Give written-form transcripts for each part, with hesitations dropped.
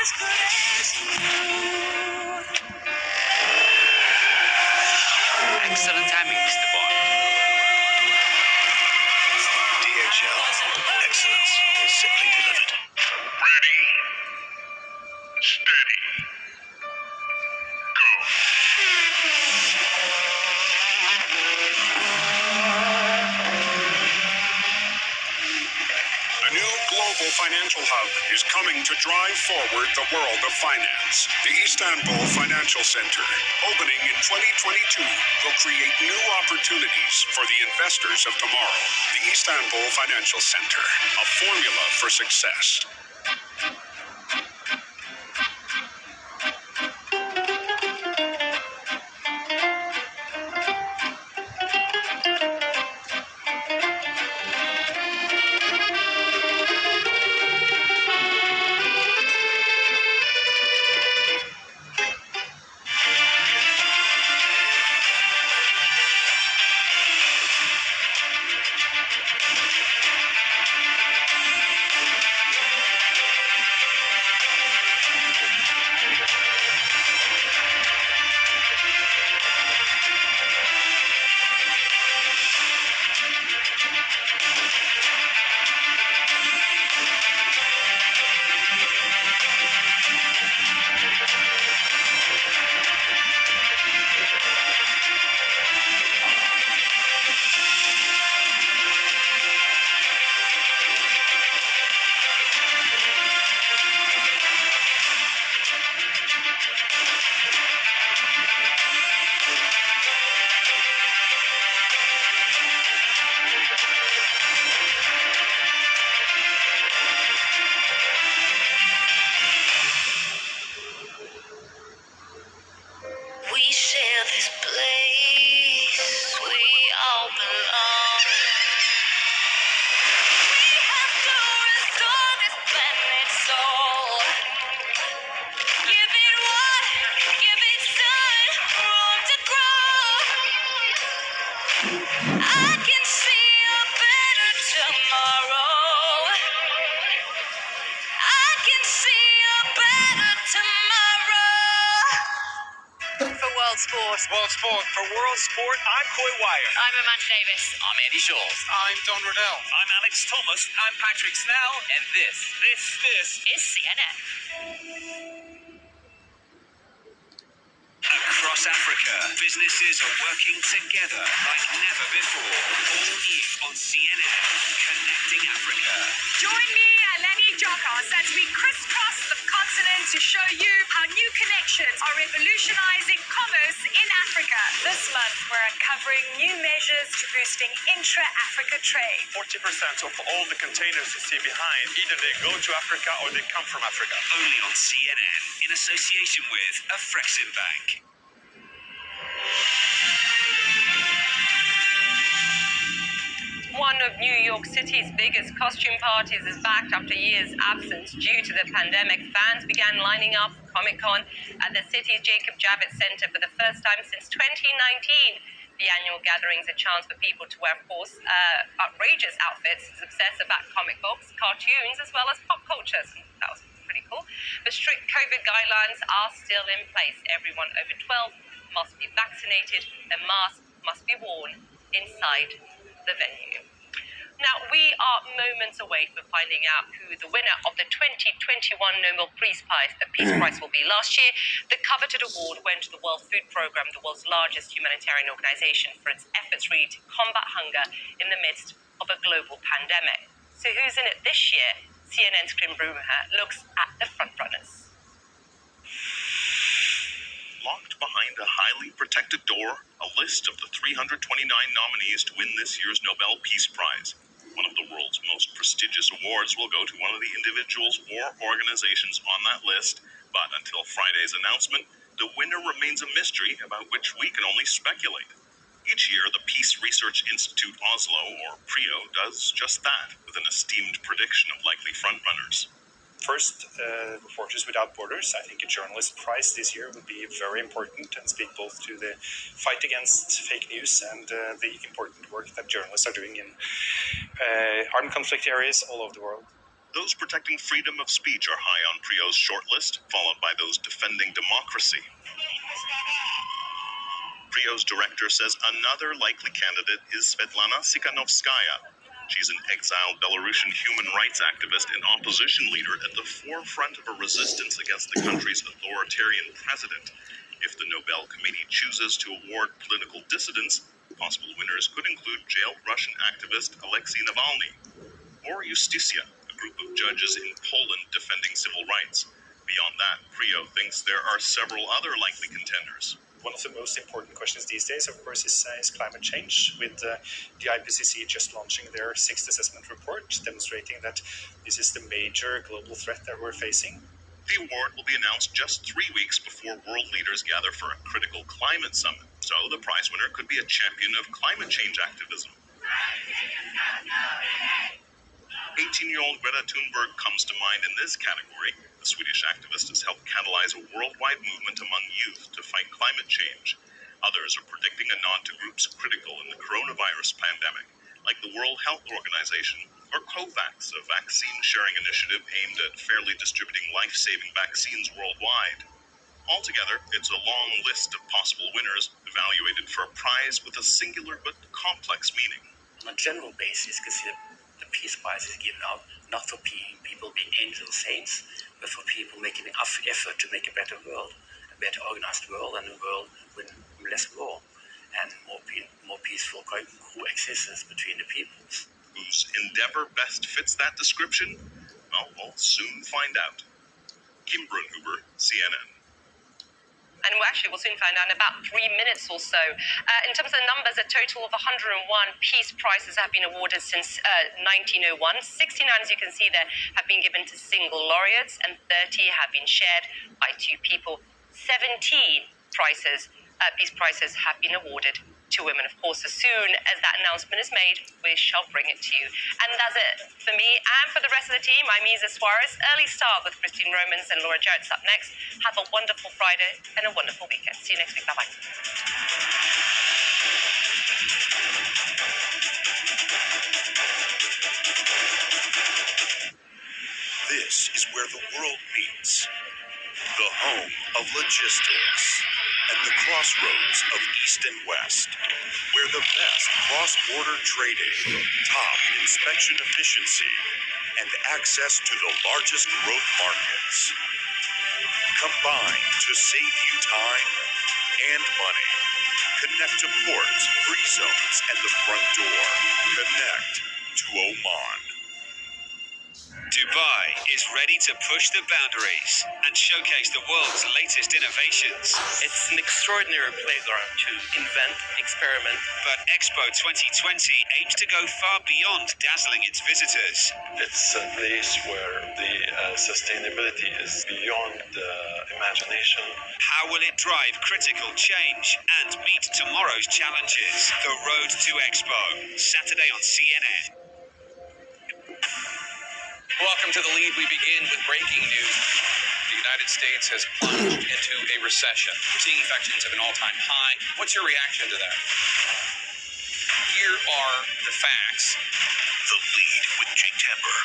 Excellent timing, Mr. Bond. DHL. Excellence simply delivered. Ready, steady, go. A new global financial hub is coming to drive forward the world of finance. The Istanbul Financial Center, opening in 2022, will create new opportunities for the investors of tomorrow. The Istanbul Financial Center, a formula for success. We share this place, we all belong. We have to restore this planet's soul. Give it water, give it sun, room to grow. I can see a better tomorrow. I can see a better tomorrow. For World Sport. For World Sport, I'm Coy Wire. I'm Amanda Davis. I'm Andy Scholes. I'm Don Riddell. I'm Alex Thomas. I'm Patrick Snell, and this Is CNN. Across Africa, businesses are working together like never before. All new on CNN, Connecting Africa. Join me, Eleni Jokos, as we crisscross the continent to show you how new connections are revolutionizing commerce in Africa. This month, we're uncovering new measures to boosting intra-Africa trade. 40% of all the containers you see behind, either they go to Africa or they come from Africa. Only on CNN, in association with Afreximbank. One of New York City's biggest costume parties is back after years' absence due to the pandemic. Fans began lining up for Comic-Con at the city's Jacob Javits Center for the first time since 2019. The annual gathering is a chance for people to wear, of course, outrageous outfits, obsess about comic books, cartoons, as well as pop culture. So that was pretty cool. But strict COVID guidelines are still in place. Everyone over 12 must be vaccinated. A mask must be worn inside the venue. Now, we are moments away from finding out who the winner of the 2021 Nobel Peace Prize will be. Last year, the coveted award went to the World Food Programme, the world's largest humanitarian organization, for its efforts really to combat hunger in the midst of a global pandemic. So who's in it this year? CNN's Kim Brummer looks at the frontrunners. Locked behind a highly protected door, a list of the 329 nominees to win this year's Nobel Peace Prize. One of the world's most prestigious awards will go to one of the individuals or organizations on that list, but until Friday's announcement, the winner remains a mystery about which we can only speculate. Each year, the Peace Research Institute Oslo, or PRIO, does just that, with an esteemed prediction of likely frontrunners. First, Reporters Without Borders. I think a journalist prize this year would be very important and speak both to the fight against fake news and the important work that journalists are doing in armed conflict areas all over the world. Those protecting freedom of speech are high on PRIO's shortlist, followed by those defending democracy. PRIO's director says another likely candidate is Svetlana Tsikhanovskaya. She's an exiled Belarusian human rights activist and opposition leader at the forefront of a resistance against the country's authoritarian president. If the Nobel Committee chooses to award political dissidents, possible winners could include jailed Russian activist Alexei Navalny, or Justicia, a group of judges in Poland defending civil rights. Beyond that, PRIO thinks there are several other likely contenders. One of the most important questions these days, of course, is climate change, with the IPCC just launching their sixth assessment report, demonstrating that this is the major global threat that we're facing. The award will be announced just 3 weeks before world leaders gather for a critical climate summit, so the prize winner could be a champion of climate change activism. 18-year-old Greta Thunberg comes to mind in this category. The Swedish activist has helped catalyze a worldwide movement among youth to fight climate change. Others are predicting a nod to groups critical in the coronavirus pandemic, like the World Health Organization or COVAX, a vaccine-sharing initiative aimed at fairly distributing life-saving vaccines worldwide. Altogether, it's a long list of possible winners evaluated for a prize with a singular but complex meaning. On a general basis, consider the Peace Prize is given out not for people being angels or saints, but for people making an effort to make a better world, a better organized world, and a world with less war and more peaceful coexistence between the peoples. Whose endeavor best fits that description? Well, we'll soon find out. Kim Brunhuber, CNN. And we'll soon find out in about 3 minutes or so. In terms of the numbers, a total of 101 Peace Prizes have been awarded since 1901. 69, as you can see there, have been given to single laureates, and 30 have been shared by 2 people. 17 Peace Prizes have been awarded to women. Of course, as soon as that announcement is made, we shall bring it to you. And that's it for me and for the rest of the team. I'm Isa Suarez. Early start with Christine Romans and Laura Jarrett's up next. Have a wonderful Friday and a wonderful weekend. See you next week. Bye-bye. This is where the world meets. The home of logistics and the crossroads of East and West, where the best cross-border trading, top inspection efficiency, and access to the largest growth markets combine to save you time and money. Connect to ports, free zones, and the front door. Connect to Oman. Dubai is ready to push the boundaries and showcase the world's latest innovations. It's an extraordinary playground to invent, experiment. But Expo 2020 aims to go far beyond dazzling its visitors. It's a place where the sustainability is beyond imagination. How will it drive critical change and meet tomorrow's challenges? The Road to Expo, Saturday on CNN. Welcome to The Lead. We begin with breaking news. The United States has plunged into a recession. We're seeing infections at an all-time high. What's your reaction to that? Here are the facts. The Lead with Jake Tapper.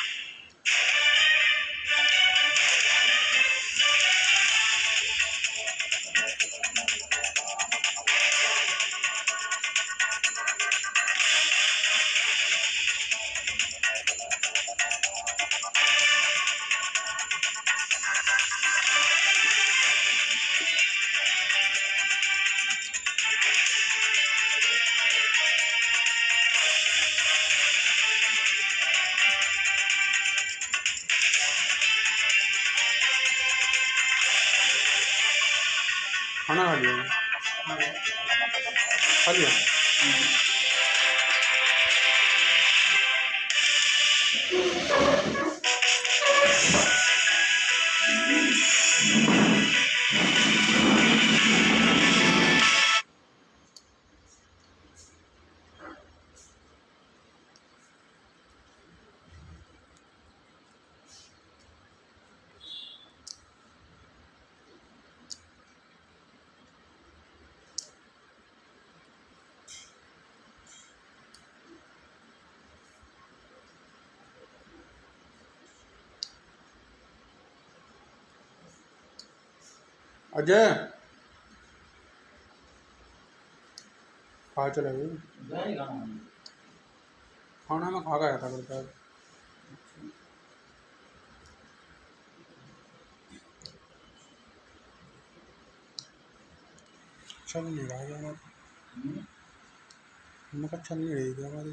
खाना खा लिया खा लिया अजय खा चले गए खाना में खा गया था करता चल नहीं रहा है हमारा चल नहीं रही थी हमारी